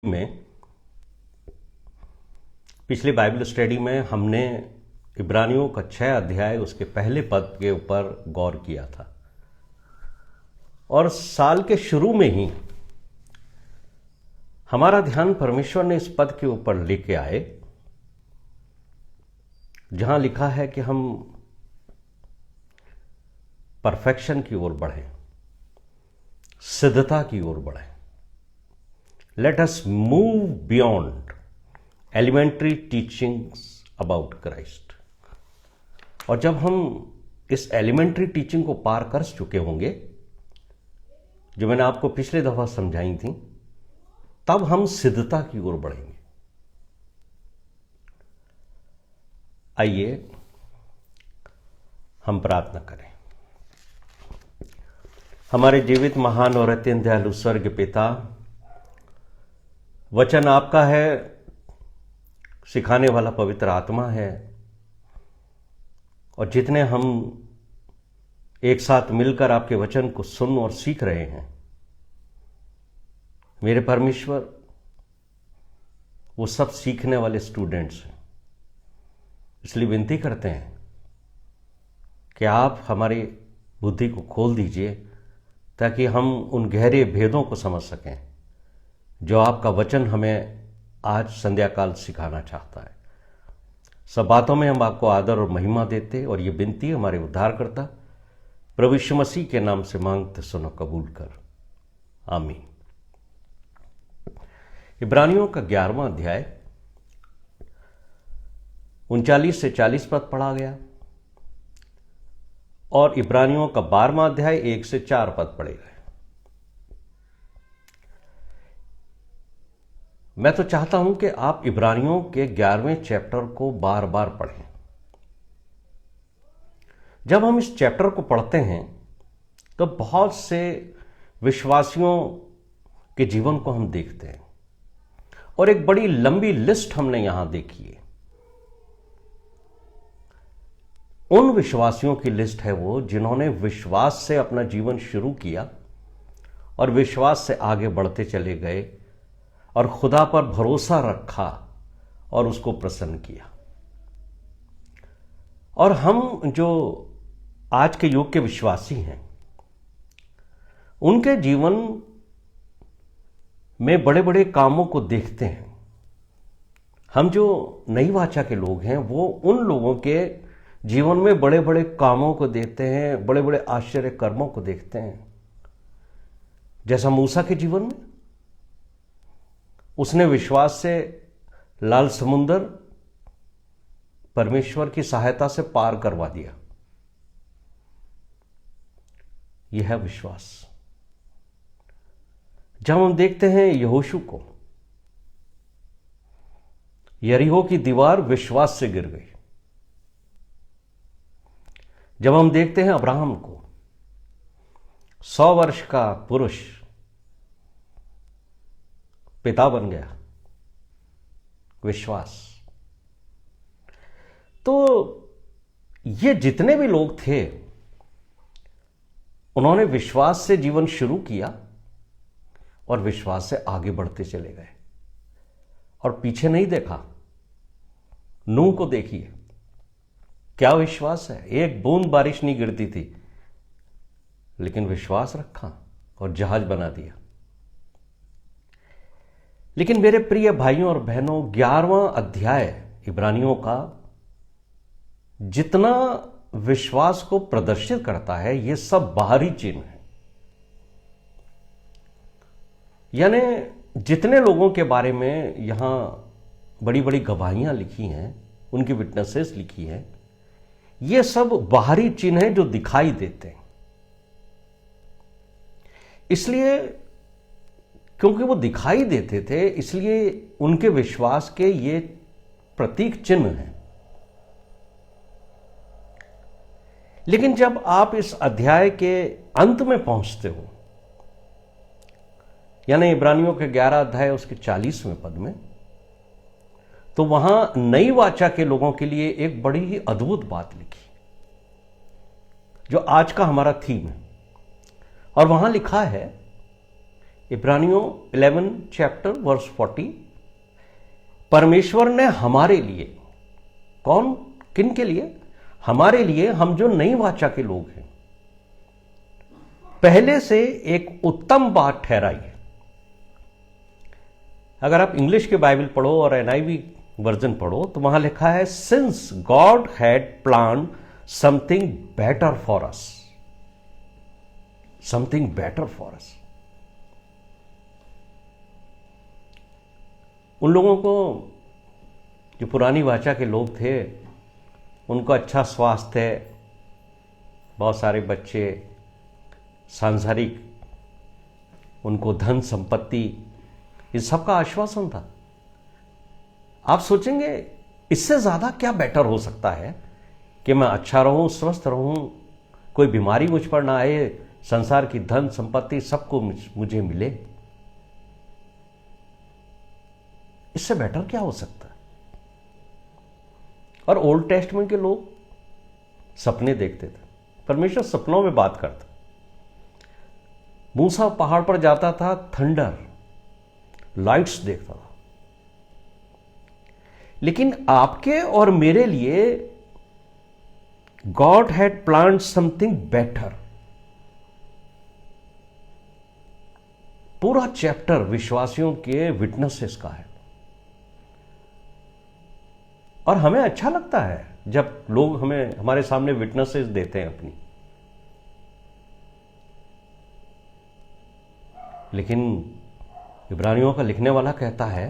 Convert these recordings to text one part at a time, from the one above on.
में पिछली Bible study में हमने इब्रानियों का 6 अध्याय उसके पहले पद के ऊपर गौर किया था और साल के शुरू में ही हमारा ध्यान परमेश्वर ने इस पद के ऊपर लेके आए जहां लिखा है कि हम परफेक्शन की ओर बढ़ें, सिद्धता की ओर बढ़ें। Let us move beyond elementary teachings about Christ. और जब हम इस एलिमेंट्री टीचिंग को पार कर चुके होंगे, जो मैंने आपको पिछले दफा समझाई थी, तब हम सिद्धता की ओर बढ़ेंगे। आइए हम प्रार्थना करें। हमारे जीवित महान और अत्यंत दयालु स्वर्ग पिता, वचन आपका है, सिखाने वाला पवित्र आत्मा है, और जितने हम एक साथ मिलकर आपके वचन को सुन और सीख रहे हैं, मेरे परमेश्वर, वो सब सीखने वाले स्टूडेंट्स हैं। इसलिए विनती करते हैं कि आप हमारी बुद्धि को खोल दीजिए ताकि हम उन गहरे भेदों को समझ सकें जो आपका वचन हमें आज संध्या काल सिखाना चाहता है। सब बातों में हम आपको आदर और महिमा देते और ये विनती हमारे उद्धारकर्ता प्रभु यीशु मसीह के नाम से मांगते, सुनो, कबूल कर, आमीन। इब्रानियों का 11वां अध्याय 39 से 40 पद पढ़ा गया और इब्रानियों का 12वां अध्याय 1 से 4 पद पढ़े गए। मैं तो चाहता हूं कि आप इब्रानियों के 11वें चैप्टर को बार बार पढ़ें। जब हम इस चैप्टर को पढ़ते हैं तो बहुत से विश्वासियों के जीवन को हम देखते हैं और एक बड़ी लंबी लिस्ट हमने यहां देखी है। उन विश्वासियों की लिस्ट है वो जिन्होंने विश्वास से अपना जीवन शुरू किया और विश्वास से आगे बढ़ते चले गए और खुदा पर भरोसा रखा और उसको प्रसन्न किया। और हम जो आज के युग के विश्वासी हैं, उनके जीवन में बड़े बड़े कामों को देखते हैं। हम जो नई वाचा के लोग हैं, वो उन लोगों के जीवन में बड़े बड़े कामों को देखते हैं, बड़े बड़े आश्चर्य कर्मों को देखते हैं। जैसा मूसा के जीवन में उसने विश्वास से लाल समुंदर परमेश्वर की सहायता से पार करवा दिया। यह है विश्वास। जब हम देखते हैं यहोशू को, यरीहो की दीवार विश्वास से गिर गई। जब हम देखते हैं अब्राहम को, 100 वर्ष का पुरुष पिता बन गया, विश्वास। तो ये जितने भी लोग थे, उन्होंने विश्वास से जीवन शुरू किया और विश्वास से आगे बढ़ते चले गए और पीछे नहीं देखा। नूह को देखिए, क्या विश्वास है। एक बूंद बारिश नहीं गिरती थी, लेकिन विश्वास रखा और जहाज बना दिया। लेकिन मेरे प्रिय भाइयों और बहनों, 11वां अध्याय इब्रानियों का जितना विश्वास को प्रदर्शित करता है, ये सब बाहरी चिन्ह है। यानी जितने लोगों के बारे में यहां बड़ी बड़ी गवाहियां लिखी हैं, उनकी विटनेसेस लिखी हैं, ये सब बाहरी चिन्ह हैं जो दिखाई देते हैं। इसलिए क्योंकि वो दिखाई देते थे, इसलिए उनके विश्वास के ये प्रतीक चिन्ह हैं। लेकिन जब आप इस अध्याय के अंत में पहुंचते हो, यानी इब्रानियों के 11 अध्याय उसके 40वें पद में, तो वहां नई वाचा के लोगों के लिए एक बड़ी ही अद्भुत बात लिखी, जो आज का हमारा थीम है। और वहां लिखा है इब्रानियों 11 चैप्टर वर्स 40, परमेश्वर ने हमारे लिए, कौन, किन के लिए? हमारे लिए, हम जो नई वाचा के लोग हैं, पहले से एक उत्तम बात ठहराई है। अगर आप इंग्लिश के बाइबल पढ़ो और NIV वर्जन पढ़ो तो वहां लिखा है, since God had plan something better for us, something better for us. उन लोगों को, जो पुरानी वाचा के लोग थे, उनको अच्छा स्वास्थ्य, बहुत सारे बच्चे, सांसारिक, उनको धन संपत्ति, इस सब का आश्वासन था। आप सोचेंगे इससे ज्यादा क्या बेटर हो सकता है कि मैं अच्छा रहूं, स्वस्थ रहूं, कोई बीमारी मुझ पर ना आए, संसार की धन संपत्ति सबको मुझे मिले। इससे बेटर क्या हो सकता है? और ओल्ड टेस्टमेंट के लोग सपने देखते थे, परमेश्वर सपनों में बात करता। मूसा पहाड़ पर जाता था, थंडर, लाइट्स देखता था। लेकिन आपके और मेरे लिए God had planned something better. पूरा चैप्टर विश्वासियों के विटनेसेस का है, और हमें अच्छा लगता है जब लोग हमें, हमारे सामने विटनेसेस देते हैं अपनी। लेकिन इब्रानियों का लिखने वाला कहता है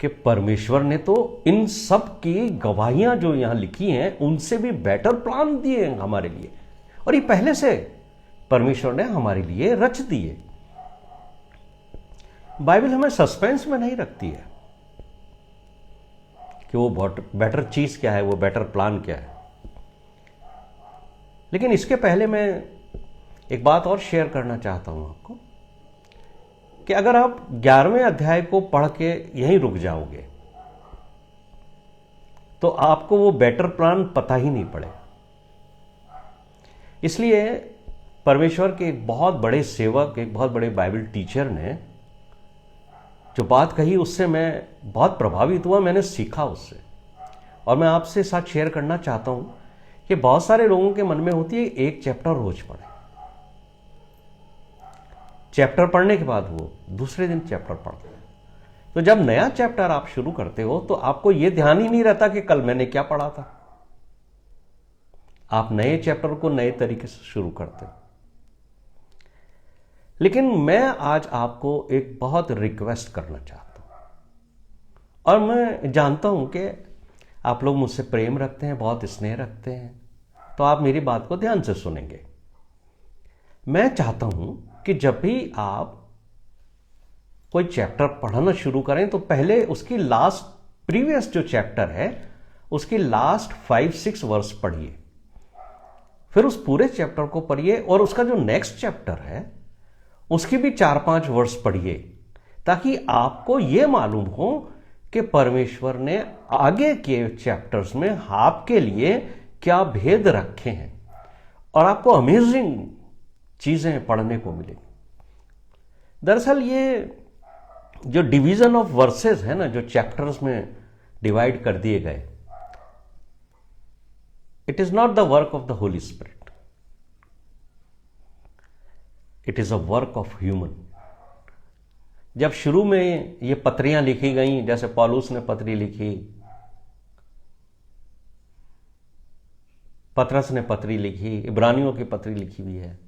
कि परमेश्वर ने तो इन सब की गवाहियां जो यहां लिखी हैं, उनसे भी बेटर प्लान दिए हैं हमारे लिए, और ये पहले से परमेश्वर ने हमारे लिए रच दिए। बाइबल हमें सस्पेंस में नहीं रखती है कि वो बेटर चीज क्या है, वो बेटर प्लान क्या है। लेकिन इसके पहले मैं एक बात और शेयर करना चाहता हूं आपको, कि अगर आप 11वें अध्याय को पढ़ के यहीं रुक जाओगे तो आपको वो बेटर प्लान पता ही नहीं पड़ेगा। इसलिए परमेश्वर के एक बहुत बड़े सेवक, एक बहुत बड़े बाइबल टीचर ने जो बात कही, उससे मैं बहुत प्रभावित हुआ, मैंने सीखा उससे, और मैं आपसे साथ शेयर करना चाहता हूं कि बहुत सारे लोगों के मन में होती है एक चैप्टर रोज पढ़े, चैप्टर पढ़ने के बाद वो दूसरे दिन चैप्टर पढ़ते हैं। तो जब नया चैप्टर आप शुरू करते हो तो आपको यह ध्यान ही नहीं रहता कि कल मैंने क्या पढ़ा था। आप नए चैप्टर को नए तरीके से शुरू करते हो। लेकिन मैं आज आपको एक बहुत रिक्वेस्ट करना चाहता हूं, और मैं जानता हूं कि आप लोग मुझसे प्रेम रखते हैं, बहुत स्नेह रखते हैं, तो आप मेरी बात को ध्यान से सुनेंगे। मैं चाहता हूं कि जब भी आप कोई चैप्टर पढ़ना शुरू करें तो पहले उसकी लास्ट, प्रीवियस जो चैप्टर है उसकी लास्ट 5-6 वर्स पढ़िए, फिर उस पूरे चैप्टर को पढ़िए, और उसका जो नेक्स्ट चैप्टर है उसकी भी 4-5 वर्स पढ़िए, ताकि आपको यह मालूम हो कि परमेश्वर ने आगे के चैप्टर्स में आपके लिए क्या भेद रखे हैं, और आपको अमेजिंग चीजें पढ़ने को मिलेंगी। दरअसल ये जो डिवीजन ऑफ वर्सेस है ना, जो चैप्टर्स में डिवाइड कर दिए गए, it is not the work of the Holi spirit, it is a work of human. जब शुरू में ये पत्रियां लिखी गई, जैसे पौलुस ने पत्री लिखी, पतरस ने पत्री लिखी, इब्रानियों की पत्री लिखी हुई है,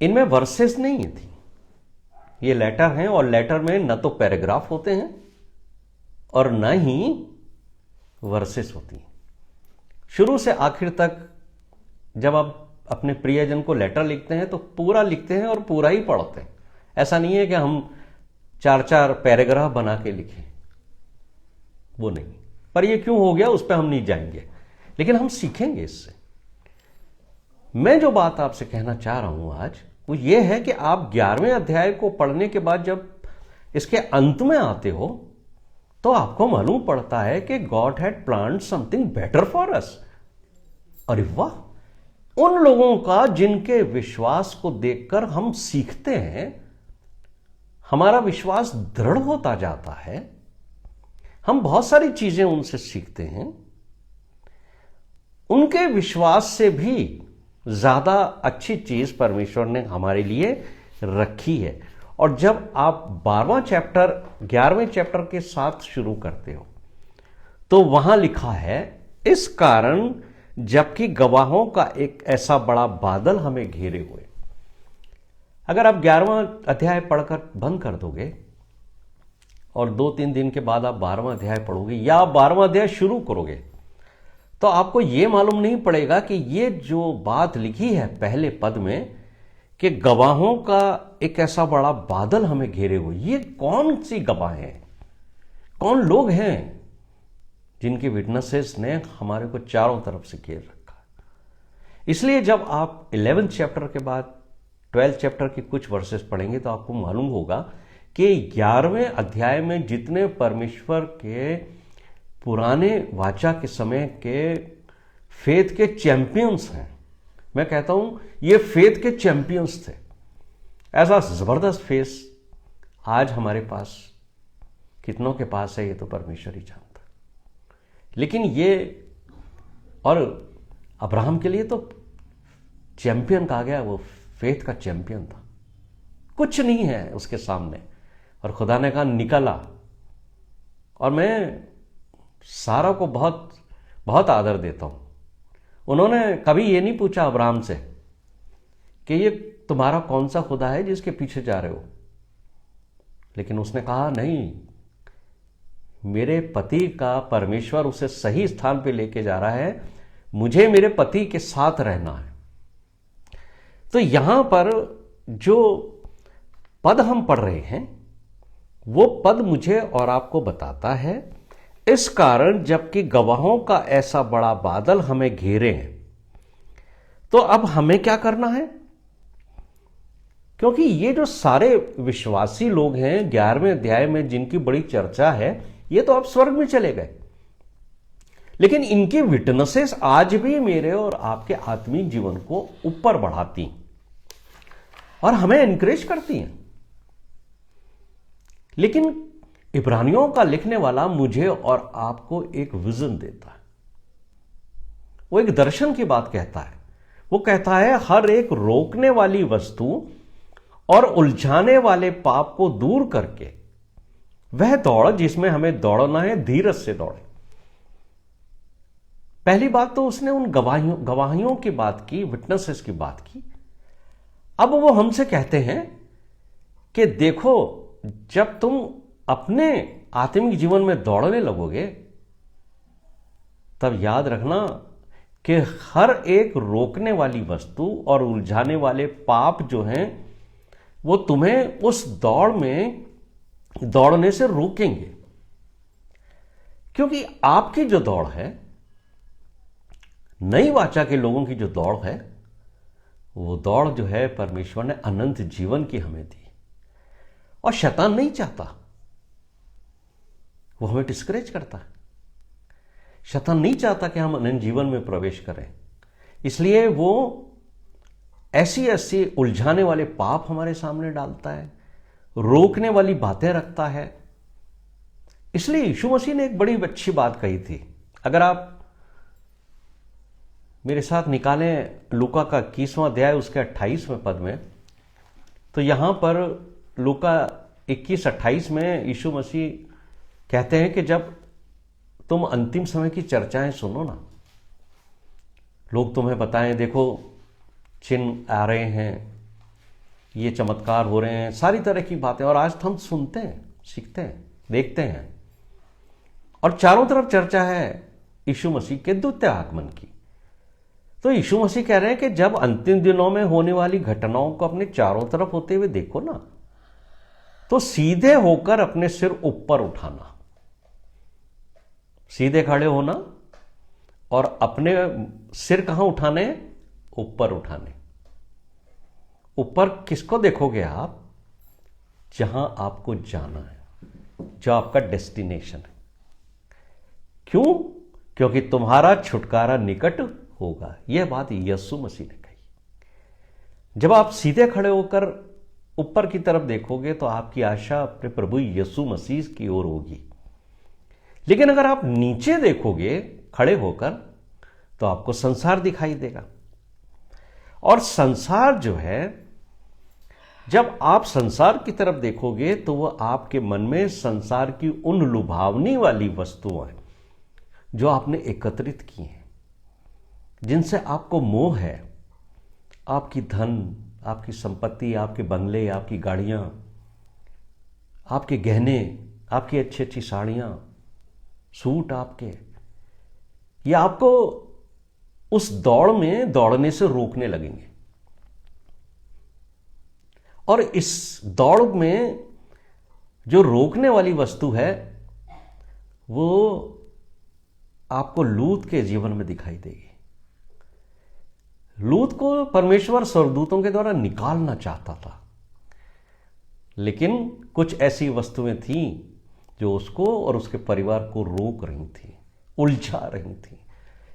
इनमें वर्सेस नहीं थी, ये लेटर हैं, और लेटर में न तो पैराग्राफ होते हैं और न ही वर्सेस होती हैं। शुरू से आखिर तक जब आप अपने प्रियजन को लेटर लिखते हैं तो पूरा लिखते हैं और पूरा ही पढ़ते हैं। ऐसा नहीं है कि हम 4-4 पैराग्राफ बना के लिखें, वो नहीं। पर ये क्यों हो गया उस पर हम नहीं जाएंगे, लेकिन हम सीखेंगे इससे। मैं जो बात आपसे कहना चाह रहा हूं आज वो ये है कि आप 11वें अध्याय को पढ़ने के बाद जब इसके अंत में आते हो तो आपको मालूम पड़ता है कि God had planned something better for us. अरे वाह, उन लोगों का जिनके विश्वास को देखकर हम सीखते हैं, हमारा विश्वास दृढ़ होता जाता है, हम बहुत सारी चीजें उनसे सीखते हैं। उनके विश्वास से भी ज्यादा अच्छी चीज परमेश्वर ने हमारे लिए रखी है। और जब आप 11वें चैप्टर के साथ शुरू करते हो तो वहां लिखा है, इस कारण जबकि गवाहों का एक ऐसा बड़ा बादल हमें घेरे हुए। अगर आप 11वां अध्याय पढ़कर बंद कर दोगे और 2-3 दिन के बाद आप 12वां अध्याय पढ़ोगे या 12वां अध्याय शुरू करोगे, तो आपको यह मालूम नहीं पड़ेगा कि ये जो बात लिखी है पहले पद में कि गवाहों का एक ऐसा बड़ा बादल हमें घेरे हुए, ये कौन सी गवाह हैं, कौन लोग हैं जिनके विटनेसेस ने हमारे को चारों तरफ से घेर रखा है। इसलिए जब आप 11th चैप्टर के बाद 12th चैप्टर के कुछ वर्सेस पढ़ेंगे तो आपको मालूम होगा कि 11वें अध्याय में जितने परमेश्वर के पुराने वाचा के समय के फेथ के चैंपियंस हैं, मैं कहता हूं ये फेथ के चैंपियंस थे। ऐसा जबरदस्त फेस आज हमारे पास कितनों के पास है ये तो परमेश्वर ही जानता। लेकिन ये, और अब्राहम के लिए तो चैंपियन कहा गया, वो फेथ का चैंपियन था, कुछ नहीं है उसके सामने। और खुदा ने कहा निकला। और मैं सारा को बहुत बहुत आदर देता हूं। उन्होंने कभी ये नहीं पूछा अब्राहम से कि ये तुम्हारा कौन सा खुदा है जिसके पीछे जा रहे हो, लेकिन उसने कहा नहीं, मेरे पति का परमेश्वर उसे सही स्थान पे लेके जा रहा है, मुझे मेरे पति के साथ रहना है। तो यहां पर जो पद हम पढ़ रहे हैं वो पद मुझे और आपको बताता है, इस कारण जबकि गवाहों का ऐसा बड़ा बादल हमें घेरे हैं। तो अब हमें क्या करना है? क्योंकि ये जो सारे विश्वासी लोग हैं 11वें अध्याय में जिनकी बड़ी चर्चा है, ये तो अब स्वर्ग में चले गए, लेकिन इनकी विटनेसेस आज भी मेरे और आपके आत्मिक जीवन को ऊपर बढ़ाती और हमें एनकरेज करती हैं। लेकिन इब्रानियों का लिखने वाला मुझे और आपको एक विजन देता है, वो एक दर्शन की बात कहता है। वो कहता है हर एक रोकने वाली वस्तु और उलझाने वाले पाप को दूर करके वह दौड़ जिसमें हमें दौड़ना है, धीरज से दौड़े। पहली बात तो उसने उन गवाहियों की बात की, विटनेसेस की बात की। अब वो हमसे कहते हैं कि देखो, जब तुम अपने आत्मिक जीवन में दौड़ने लगोगे तब याद रखना कि हर एक रोकने वाली वस्तु और उलझाने वाले पाप जो हैं वो तुम्हें उस दौड़ में दौड़ने से रोकेंगे। क्योंकि आपकी जो दौड़ है, नई वाचा के लोगों की जो दौड़ है, वो दौड़ जो है परमेश्वर ने अनंत जीवन की हमें दी। और शैतान नहीं चाहता, वो हमें डिस्करेज करता है। शैतान नहीं चाहता कि हम अनंत जीवन में प्रवेश करें, इसलिए वो ऐसी ऐसी उलझाने वाले पाप हमारे सामने डालता है, रोकने वाली बातें रखता है। इसलिए यीशु मसीह ने एक बड़ी अच्छी बात कही थी। अगर आप मेरे साथ निकालें लूका का 21वां अध्याय उसके 28वें पद में, तो यहां पर लूका 21:28 में यीशु मसीह कहते हैं कि जब तुम अंतिम समय की चर्चाएं सुनो ना, लोग तुम्हें बताएं देखो चिन्ह आ रहे हैं, ये चमत्कार हो रहे हैं, सारी तरह की बातें, और आज हम सुनते हैं, सीखते हैं, देखते हैं, और चारों तरफ चर्चा है यीशु मसीह के द्वितीय आगमन की। तो यीशु मसीह कह रहे हैं कि जब अंतिम दिनों में होने वाली घटनाओं को अपने चारों तरफ होते हुए देखो ना, तो सीधे होकर अपने सिर ऊपर उठाना, सीधे खड़े होना, और अपने सिर कहां उठाने? ऊपर उठाने। ऊपर किसको देखोगे आप? जहां आपको जाना है, जो आपका डेस्टिनेशन है। क्यों? क्योंकि तुम्हारा छुटकारा निकट होगा। यह बात यीशु मसीह ने कही। जब आप सीधे खड़े होकर ऊपर की तरफ देखोगे तो आपकी आशा अपने प्रभु यीशु मसीह की ओर होगी। लेकिन अगर आप नीचे देखोगे खड़े होकर तो आपको संसार दिखाई देगा। और संसार जो है, जब आप संसार की तरफ देखोगे तो वह आपके मन में संसार की उन लुभावनी वाली वस्तुएं जो आपने एकत्रित की हैं, जिनसे आपको मोह है, आपकी धन, आपकी संपत्ति, आपके बंगले, आपकी गाड़ियां, आपके गहने, आपकी अच्छी अच्छी साड़ियां, सूट आपके, ये आपको उस दौड़ में दौड़ने से रोकने लगेंगे। और इस दौड़ में जो रोकने वाली वस्तु है वो आपको लूत के जीवन में दिखाई देगी। लूत को परमेश्वर स्वर्गदूतों के द्वारा निकालना चाहता था, लेकिन कुछ ऐसी वस्तुएं थीं जो उसको और उसके परिवार को रोक रही थी, उलझा रही थी।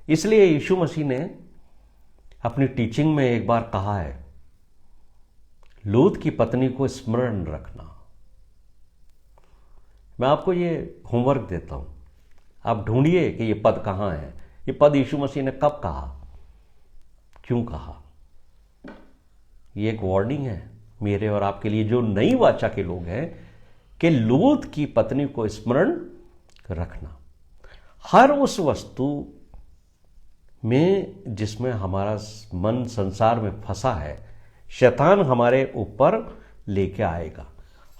इसलिए यीशु मसीह ने अपनी टीचिंग में एक बार कहा है, लूत की पत्नी को स्मरण रखना। मैं आपको ये होमवर्क देता हूं, आप ढूंढिए कि ये पद कहां है। ये पद यीशु मसीह ने कब कहा, क्यों कहा। ये एक वार्निंग है मेरे और आपके लिए जो नई वाचा के लोग हैं, कि लूत की पत्नी को स्मरण रखना। हर उस वस्तु में जिसमें हमारा मन संसार में फंसा है, शैतान हमारे ऊपर लेके आएगा।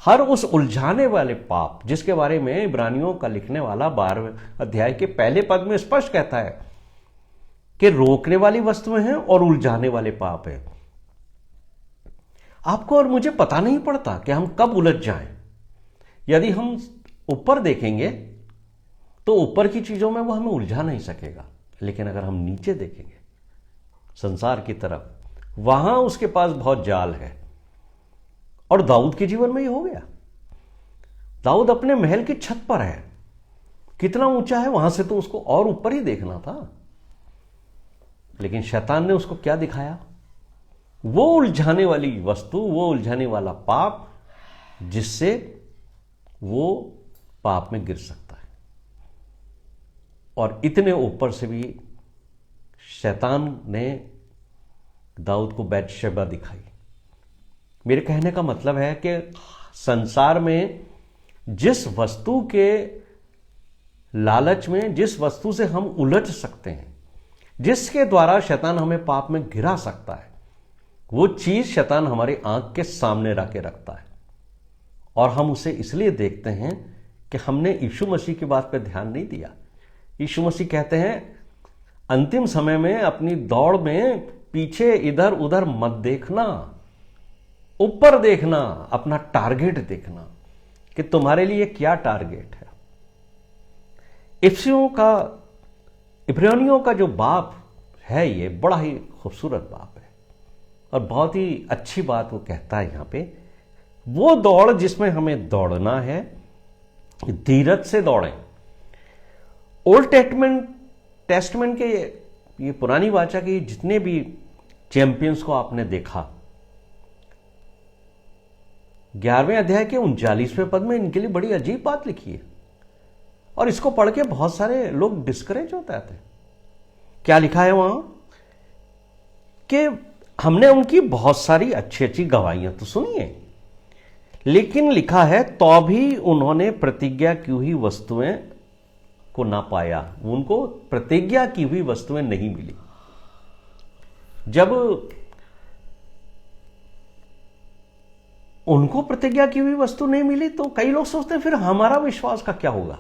हर उस उलझाने वाले पाप जिसके बारे में इब्रानियों का लिखने वाला 12वें अध्याय के पहले पद में स्पष्ट कहता है कि रोकने वाली वस्तुएं हैं और उलझाने वाले पाप हैं। आपको और मुझे पता नहीं पड़ता कि हम कब उलझ जाएं। यदि हम ऊपर देखेंगे तो ऊपर की चीजों में वो हमें उलझा नहीं सकेगा, लेकिन अगर हम नीचे देखेंगे संसार की तरफ, वहां उसके पास बहुत जाल है। और दाऊद के जीवन में ये हो गया। दाऊद अपने महल की छत पर है, कितना ऊंचा है, वहां से तो उसको और ऊपर ही देखना था, लेकिन शैतान ने उसको क्या दिखाया, वो उलझाने वाली वस्तु, वो उलझाने वाला पाप, जिससे वो पाप में गिर सकता है। और इतने ऊपर से भी शैतान ने दाऊद को बैतशेबा दिखाई। मेरे कहने का मतलब है कि संसार में जिस वस्तु के लालच में, जिस वस्तु से हम उलझ सकते हैं, जिसके द्वारा शैतान हमें पाप में गिरा सकता है, वो चीज शैतान हमारी आंख के सामने रखे रखता है। और हम उसे इसलिए देखते हैं कि हमने यीशु मसीह की बात पर ध्यान नहीं दिया। यीशु मसीह कहते हैं, अंतिम समय में अपनी दौड़ में पीछे इधर उधर मत देखना, ऊपर देखना, अपना टारगेट देखना कि तुम्हारे लिए क्या टारगेट है। इब्रानियों का जो बाप है, ये बड़ा ही खूबसूरत बाप है और बहुत ही अच्छी बात वो कहता है यहां पे। वो दौड़ जिसमें हमें दौड़ना है, धीरज से दौड़ें। ओल्ड टेस्टमेंट के ये पुरानी वाचा के जितने भी चैंपियंस को आपने देखा, 11वें अध्याय के 39वें पद में इनके लिए बड़ी अजीब बात लिखी है और इसको पढ़ के बहुत सारे लोग डिस्करेज होते थे। क्या लिखा है वहां कि हमने उनकी बहुत सारी अच्छी अच्छी गवाहियां तो सुनी है, लेकिन लिखा है तो भी उन्होंने प्रतिज्ञा की हुई वस्तुएं को ना पाया, उनको प्रतिज्ञा की हुई वस्तुएं नहीं मिली। जब उनको प्रतिज्ञा की हुई वस्तु नहीं मिली तो कई लोग सोचते हैं फिर हमारा विश्वास का क्या होगा।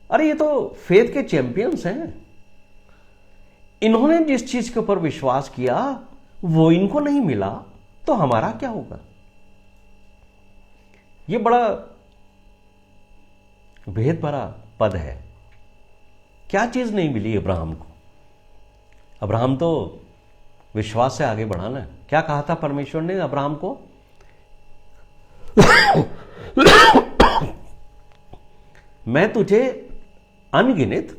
अरे ये तो फेथ के चैंपियंस हैं, इन्होंने जिस चीज के ऊपर विश्वास किया वो इनको नहीं मिला तो हमारा क्या होगा। ये बड़ा भेद भरा पद है। क्या चीज नहीं मिली अब्राहम को? अब्राहम तो विश्वास से आगे बढ़ाना है। क्या कहा था परमेश्वर ने अब्राहम को? मैं तुझे अनगिनत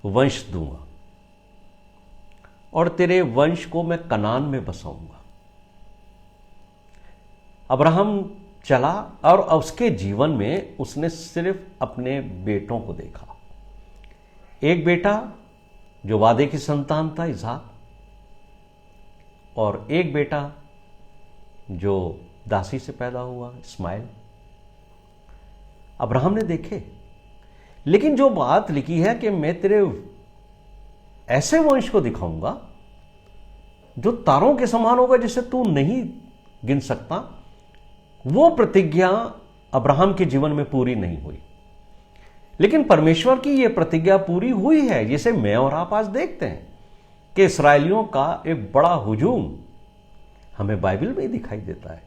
वंश दूंगा। और तेरे वंश को मैं कनान में बसाऊंगा। अब्राहम चला और उसके जीवन में उसने सिर्फ अपने बेटों को देखा। एक बेटा जो वादे की संतान था, इसहाक, और एक बेटा जो दासी से पैदा हुआ, इस्माइल। अब्राहम ने देखे, लेकिन जो बात लिखी है कि मैं तेरे ऐसे वंश को दिखाऊंगा जो तारों के समान होगा, जिसे तू नहीं गिन सकता, वो प्रतिज्ञा अब्राहम के जीवन में पूरी नहीं हुई। लेकिन परमेश्वर की यह प्रतिज्ञा पूरी हुई है, जिसे मैं और आप आज देखते हैं कि इस्राएलियों का एक बड़ा हुजूम हमें बाइबल में दिखाई देता है।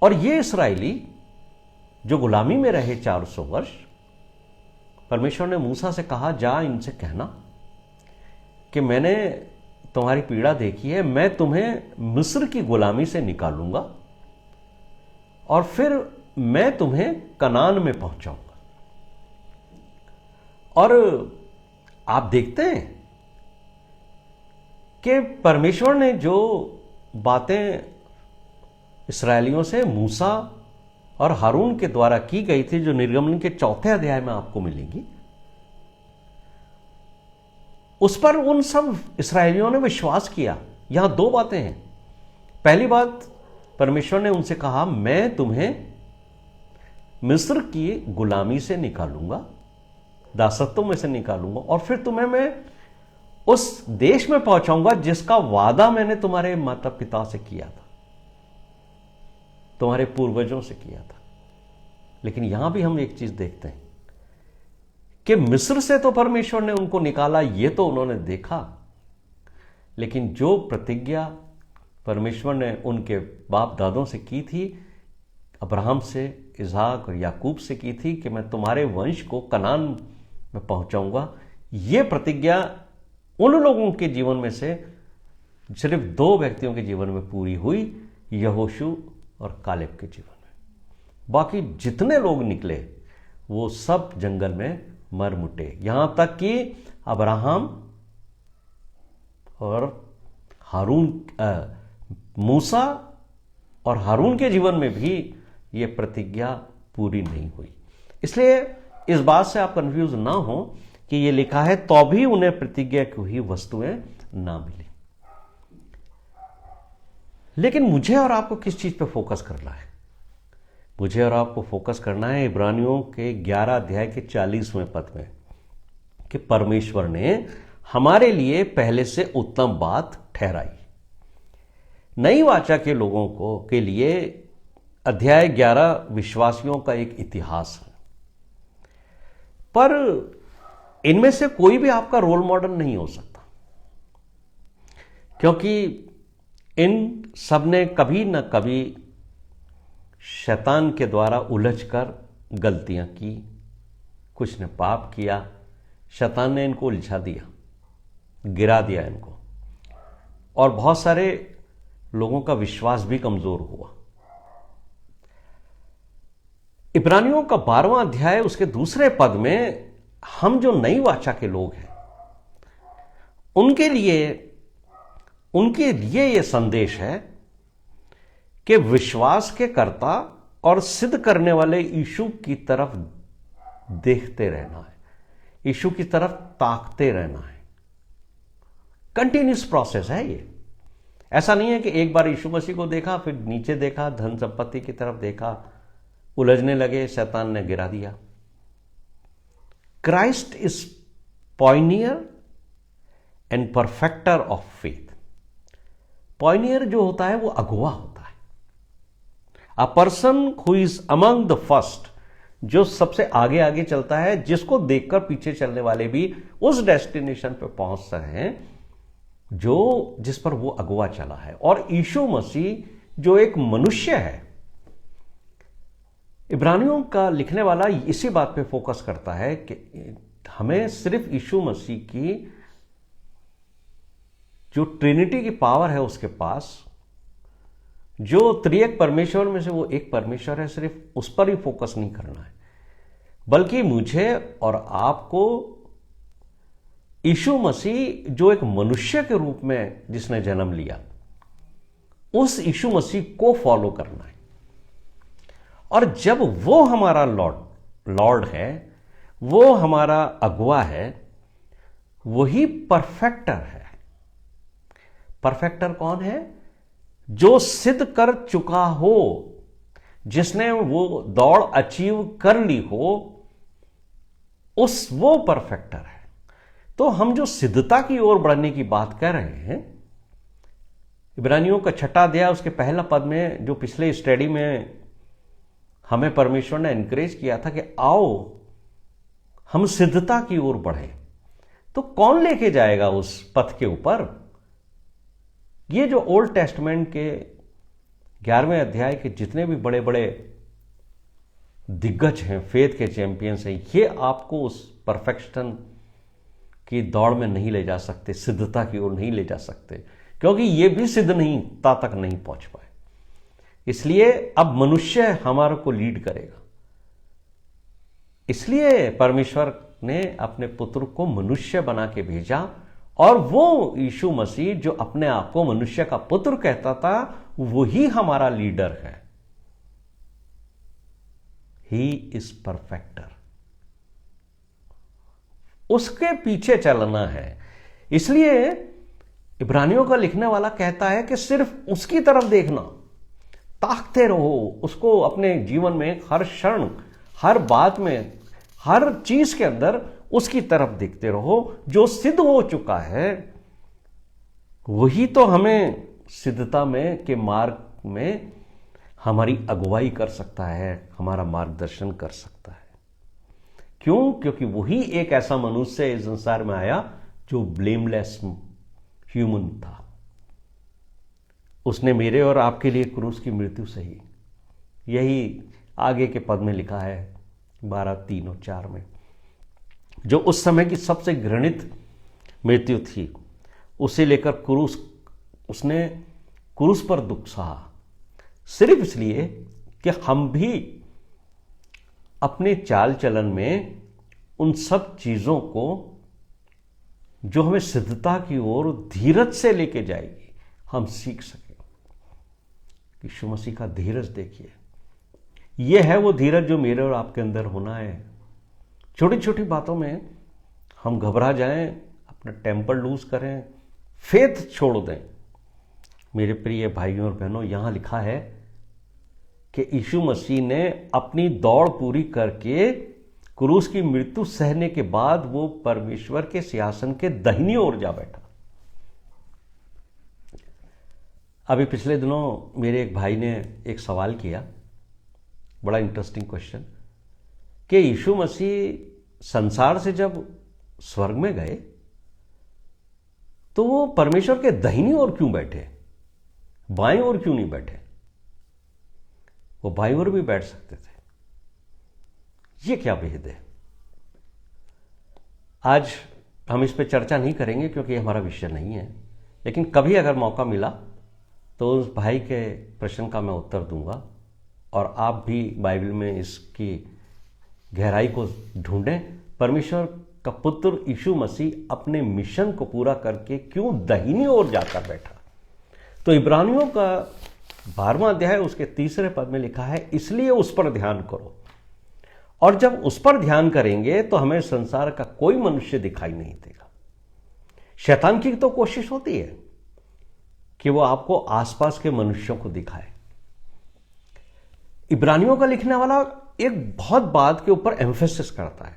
और ये इस्राएली जो गुलामी में रहे 400 वर्ष, परमेश्वर ने मूसा से कहा, जा इनसे कहना कि मैंने तुम्हारी पीड़ा देखी है, मैं तुम्हें मिस्र की गुलामी से निकालूंगा और फिर मैं तुम्हें कनान में पहुंचाऊंगा। और आप देखते हैं कि परमेश्वर ने जो बातें इस्राएलियों से मूसा और हारून के द्वारा की गई थी, जो निर्गमन के 4थे अध्याय में आपको मिलेंगी, उस पर उन सब इस्राएलियों ने विश्वास किया। यहां 2 बातें हैं। पहली बात, परमेश्वर ने उनसे कहा, मैं तुम्हें मिस्र की गुलामी से निकालूंगा, दासत्व में से निकालूंगा, और फिर तुम्हें मैं उस देश में पहुंचाऊंगा जिसका वादा मैंने तुम्हारे माता पिता से किया था, तुम्हारे पूर्वजों से किया था। लेकिन यहां भी हम एक चीज देखते हैं कि मिस्र से तो परमेश्वर ने उनको निकाला, ये तो उन्होंने देखा, लेकिन जो प्रतिज्ञा परमेश्वर ने उनके बाप दादों से की थी, अब्राहम से, इसहाक और याकूब से की थी कि मैं तुम्हारे वंश को कनान में पहुंचाऊंगा, ये प्रतिज्ञा उन लोगों के जीवन में से सिर्फ 2 व्यक्तियों के जीवन में पूरी हुई, यहोशू और कालेब के जीवन में। बाकी जितने लोग निकले वो सब जंगल में मर मुटे। यहां तक कि अब्राहम और मूसा और हारून के जीवन में भी यह प्रतिज्ञा पूरी नहीं हुई। इसलिए इस बात से आप कंफ्यूज ना हो कि यह लिखा है तो भी उन्हें प्रतिज्ञा की हुई वस्तुएं ना मिली। लेकिन मुझे और आपको किस चीज पे फोकस करना है? मुझे और आपको फोकस करना है इब्रानियों के 11 अध्याय के 40वें पद में, कि परमेश्वर ने हमारे लिए पहले से उत्तम बात ठहराई। नई वाचा के लोगों को के लिए अध्याय 11 विश्वासियों का एक इतिहास है, पर इनमें से कोई भी आपका रोल मॉडल नहीं हो सकता, क्योंकि इन सब ने कभी न कभी शैतान के द्वारा उलझकर गलतियां की, कुछ ने पाप किया, शैतान ने इनको उलझा दिया, गिरा दिया इनको, और बहुत सारे लोगों का विश्वास भी कमजोर हुआ। इब्रानियों का 12वां अध्याय उसके दूसरे पद में हम जो नई वाचा के लोग हैं उनके लिए यह संदेश है कि विश्वास के कर्ता और सिद्ध करने वाले यीशु की तरफ देखते रहना है, यीशु की तरफ ताकते रहना है। कंटिन्यूस प्रोसेस है ये। ऐसा नहीं है कि एक बार यीशु मसीह को देखा, फिर नीचे देखा, धन संपत्ति की तरफ देखा, उलझने लगे, शैतान ने गिरा दिया। Christ is Pioneer and परफेक्टर of faith. Pioneer जो होता है वो अगुवा होता है। A person who is among the first, जो सबसे आगे आगे चलता है, जिसको देखकर पीछे चलने वाले भी उस डेस्टिनेशन पे पहुंच रहे हैं जिस पर वो अगुवा चला है। और यीशु मसीह जो एक मनुष्य है, इब्रानियों का लिखने वाला इसी बात पे फोकस करता है कि हमें सिर्फ यीशु मसीह की जो ट्रिनिटी की पावर है उसके पास, जो त्रिएक परमेश्वर में से वो एक परमेश्वर है, सिर्फ उस पर ही फोकस नहीं करना है, बल्कि मुझे और आपको यीशु मसीह जो एक मनुष्य के रूप में जिसने जन्म लिया, उस यीशु मसीह को फॉलो करना है। और जब वो हमारा लॉर्ड है, वो हमारा अगुआ है, वही परफेक्टर है। परफेक्टर कौन है? जो सिद्ध कर चुका हो, जिसने वो दौड़ अचीव कर ली हो, वो परफेक्टर है। तो हम जो सिद्धता की ओर बढ़ने की बात कर रहे हैं, इब्रानियों का 6 अध्याय उसके पहला पद में जो पिछले स्टडी में हमें परमेश्वर ने एनकरेज किया था कि आओ हम सिद्धता की ओर बढ़े, तो कौन लेके जाएगा उस पथ के ऊपर? ये जो ओल्ड टेस्टमेंट के 11वें अध्याय के जितने भी बड़े बड़े दिग्गज हैं, फेथ के चैंपियंस हैं, ये आपको उस परफेक्शन की दौड़ में नहीं ले जा सकते, सिद्धता की ओर नहीं ले जा सकते, क्योंकि ये भी सिद्ध नहीं ता तक नहीं पहुंच पाए। इसलिए अब मनुष्य हमारे को लीड करेगा। इसलिए परमेश्वर ने अपने पुत्र को मनुष्य बना के भेजा, और वो यीशु मसीह जो अपने आप को मनुष्य का पुत्र कहता था, वही हमारा लीडर है। He is परफेक्टर। उसके पीछे चलना है। इसलिए इब्रानियों का लिखने वाला कहता है कि सिर्फ उसकी तरफ देखना, ताकते रहो उसको अपने जीवन में, हर क्षण, हर बात में, हर चीज के अंदर उसकी तरफ देखते रहो। जो सिद्ध हो चुका है वही तो हमें सिद्धता में के मार्ग में हमारी अगुवाई कर सकता है, हमारा मार्गदर्शन कर सकता है। क्यों? क्योंकि वही एक ऐसा मनुष्य इस संसार में आया जो ब्लेमलेस ह्यूमन था। उसने मेरे और आपके लिए क्रूस की मृत्यु सही। यही आगे के पद में लिखा है 12:3 और 4 में। जो उस समय की सबसे घृणित मृत्यु थी, उसे लेकर उसने क्रूस पर दुख सहा, सिर्फ इसलिए कि हम भी अपने चाल चलन में उन सब चीजों को जो हमें सिद्धता की ओर धीरज से लेके जाएगी, हम सीख सकें। यीशु मसीह का धीरज देखिए, यह है वो धीरज जो मेरे और आपके अंदर होना है। छोटी छोटी बातों में हम घबरा जाएं, अपना टेम्पर लूज करें, फेथ छोड़ दें। मेरे प्रिय भाइयों और बहनों, यहां लिखा है कि यीशु मसीह ने अपनी दौड़ पूरी करके क्रूस की मृत्यु सहने के बाद वो परमेश्वर के सिंहासन के दाहिनी ओर जा बैठा। अभी पिछले दिनों मेरे एक भाई ने एक सवाल किया, बड़ा इंटरेस्टिंग क्वेश्चन, कि यीशु मसीह संसार से जब स्वर्ग में गए तो वो परमेश्वर के दाहिनी ओर क्यों बैठे, बाईं ओर क्यों नहीं बैठे? वो बाईं ओर भी बैठ सकते थे। ये क्या भेद है? आज हम इस पे चर्चा नहीं करेंगे क्योंकि हमारा विषय नहीं है, लेकिन कभी अगर मौका मिला तो उस भाई के प्रश्न का मैं उत्तर दूंगा, और आप भी बाइबल में इसकी गहराई को ढूंढें। परमेश्वर का पुत्र यीशु मसीह अपने मिशन को पूरा करके क्यों दाहिनी ओर जाकर बैठा? तो इब्रानियों का 12वां अध्याय उसके 3 पद में लिखा है, इसलिए उस पर ध्यान करो। और जब उस पर ध्यान करेंगे तो हमें संसार का कोई मनुष्य दिखाई नहीं देगा। शैतान की तो कोशिश होती है कि वो आपको आसपास के मनुष्यों को दिखाए। इब्रानियों का लिखने वाला एक बहुत बात के ऊपर एम्फेसिस करता है,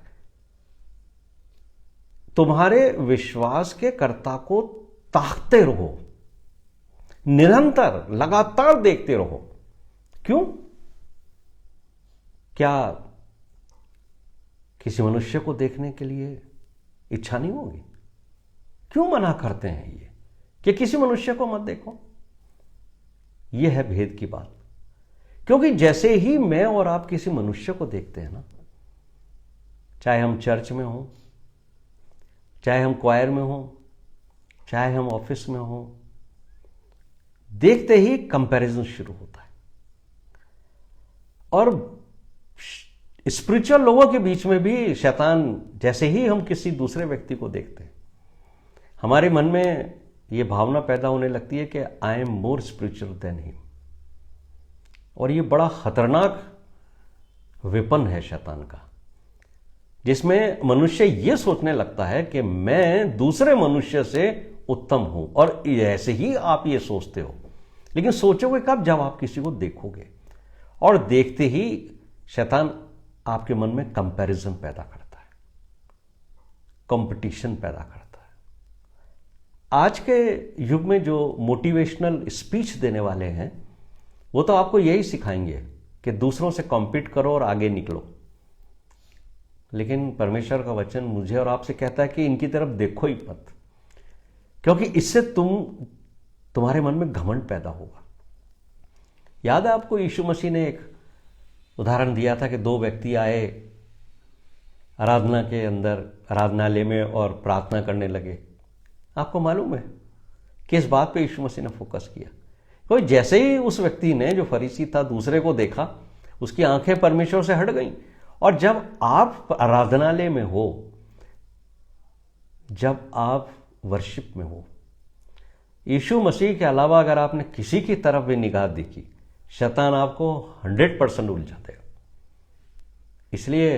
तुम्हारे विश्वास के कर्ता को ताकते रहो, निरंतर लगातार देखते रहो। क्यों? क्या किसी मनुष्य को देखने के लिए इच्छा नहीं होगी? क्यों मना करते हैं ये कि किसी मनुष्य को मत देखो? यह है भेद की बात। क्योंकि जैसे ही मैं और आप किसी मनुष्य को देखते हैं ना, चाहे हम चर्च में हो, चाहे हम क्वायर में हो, चाहे हम ऑफिस में हो, देखते ही कंपैरिजन शुरू होता है। और स्पिरिचुअल लोगों के बीच में भी शैतान, जैसे ही हम किसी दूसरे व्यक्ति को देखते हैं, हमारे मन में ये भावना पैदा होने लगती है कि I am more spiritual than him. और ये बड़ा खतरनाक वेपन है शैतान का, जिसमें मनुष्य ये सोचने लगता है कि मैं दूसरे मनुष्य से उत्तम हूं। और ऐसे ही आप ये सोचते हो, लेकिन सोचोगे कब? जब आप किसी को देखोगे, और देखते ही शैतान आपके मन में कंपैरिजन पैदा करता है, कंपटीशन पैदा करता है। आज के युग में जो मोटिवेशनल स्पीच देने वाले हैं वो तो आपको यही सिखाएंगे कि दूसरों से कॉम्पीट करो और आगे निकलो। लेकिन परमेश्वर का वचन मुझे और आपसे कहता है कि इनकी तरफ देखो ही मत, क्योंकि इससे तुम्हारे मन में घमंड पैदा होगा। याद है आपको, यीशु मसीह ने एक उदाहरण दिया था कि दो व्यक्ति आए आराधना के अंदर, आराधनालय में, और प्रार्थना करने लगे। आपको मालूम है किस बात पे यीशु मसीह ने फोकस किया? क्योंकि जैसे ही उस व्यक्ति ने, जो फरीसी था, दूसरे को देखा, उसकी आंखें परमेश्वर से हट गईं। और जब आप आराधनालय में हो, जब आप वर्शिप में हो, यीशु मसीह के अलावा अगर आपने किसी की तरफ भी निगाह देखी, शैतान आपको 100% उलझा देगा। इसलिए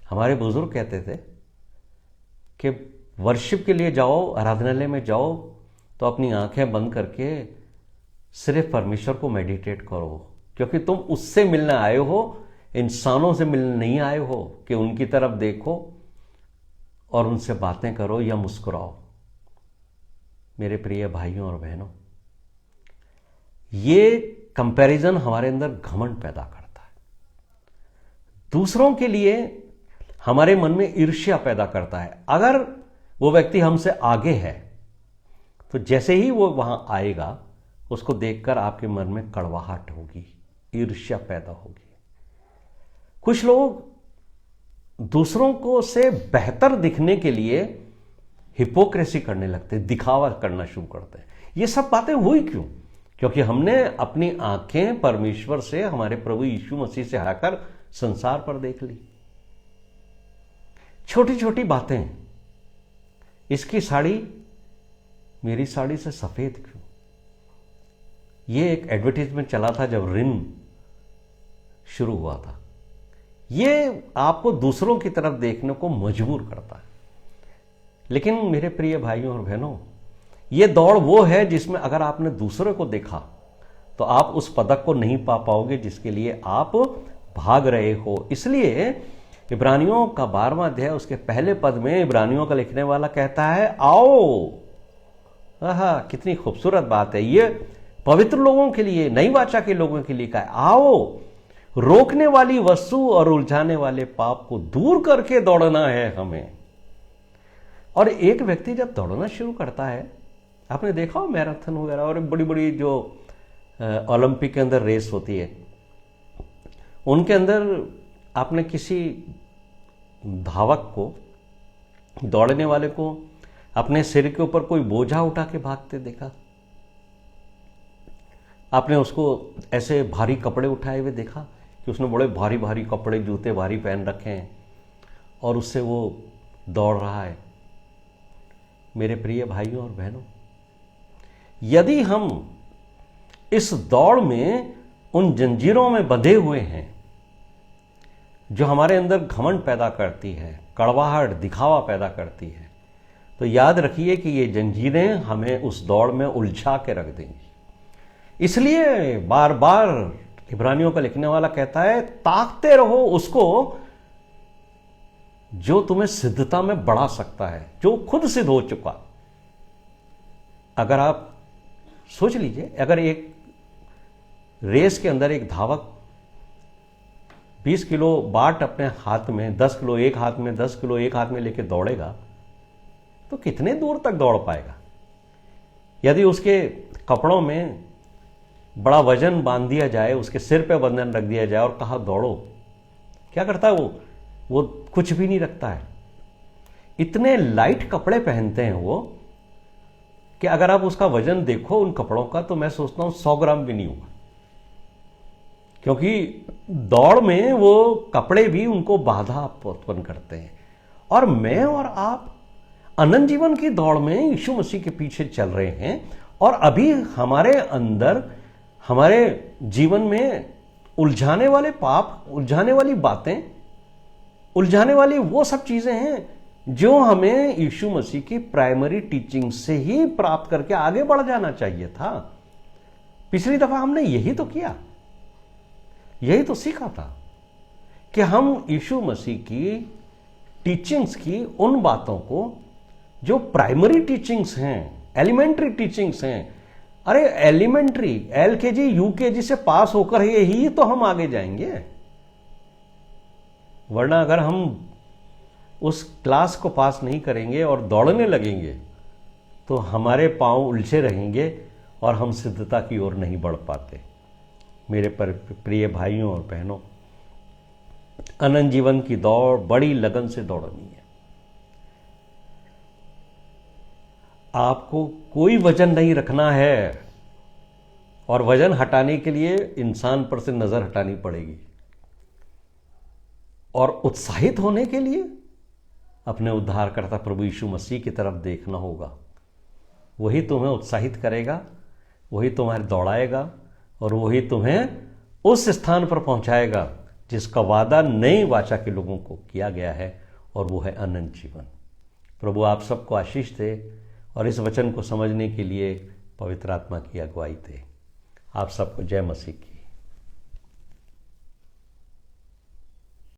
हमारे बुजुर्ग कहते थे कि वर्शिप के लिए जाओ, आराधनालय में जाओ, तो अपनी आंखें बंद करके सिर्फ परमेश्वर को मेडिटेट करो, क्योंकि तुम उससे मिलने आए हो, इंसानों से मिलने नहीं आए हो कि उनकी तरफ देखो और उनसे बातें करो या मुस्कुराओ। मेरे प्रिय भाइयों और बहनों, ये कंपैरिजन हमारे अंदर घमंड पैदा करता है, दूसरों के लिए हमारे मन में ईर्ष्या पैदा करता है। अगर वो व्यक्ति हमसे आगे है तो जैसे ही वो वहां आएगा, उसको देखकर आपके मन में कड़वाहट होगी, ईर्ष्या पैदा होगी। कुछ लोग दूसरों को से बेहतर दिखने के लिए हिपोक्रेसी करने लगते हैं, दिखावा करना शुरू करते हैं। ये सब बातें हुई क्यों? क्योंकि हमने अपनी आंखें परमेश्वर से, हमारे प्रभु यीशु मसीह से हटाकर संसार पर देख ली। छोटी छोटी बातें, इसकी साड़ी मेरी साड़ी से सफेद क्यों? ये एक एडवर्टाइजमेंट चला था जब रिन शुरू हुआ था। ये आपको दूसरों की तरफ देखने को मजबूर करता है। लेकिन मेरे प्रिय भाइयों और बहनों, ये दौड़ वो है जिसमें अगर आपने दूसरे को देखा तो आप उस पदक को नहीं पा पाओगे जिसके लिए आप भाग रहे हो। इसलिए इब्रानियों का 12वां अध्याय उसके पहले पद में इब्रानियों का लिखने वाला कहता है, आओ। कितनी खूबसूरत बात है। ये पवित्र लोगों के लिए, नई वाचा के लोगों के लिए कहा है, आओ, रोकने वाली वस्तु और उलझाने वाले पाप को दूर करके दौड़ना है हमें। और एक व्यक्ति जब दौड़ना शुरू करता है, आपने देखा हो मैराथन वगैरह और बड़ी बड़ी जो ओलंपिक के अंदर रेस होती है, उनके अंदर आपने किसी धावक को, दौड़ने वाले को अपने सिर के ऊपर कोई बोझा उठा के भागते देखा? आपने उसको ऐसे भारी कपड़े उठाए हुए देखा कि उसने बड़े भारी भारी कपड़े, जूते भारी पहन रखे हैं और उससे वो दौड़ रहा है? मेरे प्रिय भाइयों और बहनों, यदि हम इस दौड़ में उन जंजीरों में बंधे हुए हैं जो हमारे अंदर घमंड पैदा करती है, कड़वाहट, दिखावा पैदा करती है, तो याद रखिए कि ये जंजीरें हमें उस दौड़ में उलझा के रख देंगी। इसलिए बार बार इब्रानियों का लिखने वाला कहता है, ताकते रहो उसको जो तुम्हें सिद्धता में बढ़ा सकता है, जो खुद सिद्ध हो चुका। अगर आप सोच लीजिए, अगर एक रेस के अंदर एक धावक 20 किलो बाट अपने हाथ में, 10 किलो एक हाथ में, 10 किलो एक हाथ में लेके दौड़ेगा तो कितने दूर तक दौड़ पाएगा? यदि उसके कपड़ों में बड़ा वजन बांध दिया जाए, उसके सिर पे बंधन रख दिया जाए और कहा दौड़ो, क्या करता है वो कुछ भी नहीं रखता है। इतने लाइट कपड़े पहनते हैं वो कि अगर आप उसका वजन देखो उन कपड़ों का, तो मैं सोचता हूं 100 ग्राम भी नहीं होगा, क्योंकि दौड़ में वो कपड़े भी उनको बाधा उत्पन्न करते हैं। और मैं और आप अनंत जीवन की दौड़ में यीशु मसीह के पीछे चल रहे हैं, और अभी हमारे अंदर, हमारे जीवन में उलझाने वाले पाप, उलझाने वाली बातें, उलझाने वाली वो सब चीजें हैं जो हमें यीशु मसीह की प्राइमरी टीचिंग से ही प्राप्त करके आगे बढ़ जाना चाहिए था। पिछली दफा हमने यही तो किया, यही तो सीखा था कि हम यीशु मसीह की टीचिंग्स की उन बातों को जो प्राइमरी टीचिंग्स हैं, एलिमेंट्री टीचिंग्स हैं, अरे एलिमेंट्री LKG UKG से पास होकर ही तो हम आगे जाएंगे, वरना अगर हम उस क्लास को पास नहीं करेंगे और दौड़ने लगेंगे तो हमारे पांव उलझे रहेंगे और हम सिद्धता की ओर नहीं बढ़ पाते। मेरे प्रिय भाइयों और बहनों, अनंत जीवन की दौड़ बड़ी लगन से दौड़नी है। आपको कोई वजन नहीं रखना है, और वजन हटाने के लिए इंसान पर से नजर हटानी पड़ेगी, और उत्साहित होने के लिए अपने उद्धारकर्ता प्रभु यीशु मसीह की तरफ देखना होगा। वही तुम्हें उत्साहित करेगा, वही तुम्हें दौड़ाएगा, और वही तुम्हें उस स्थान पर पहुंचाएगा जिसका वादा नई वाचा के लोगों को किया गया है, और वो है अनंत जीवन। प्रभु आप सबको आशीष दे, और इस वचन को समझने के लिए पवित्र आत्मा की अगुवाई दे। आप सबको जय मसीह की।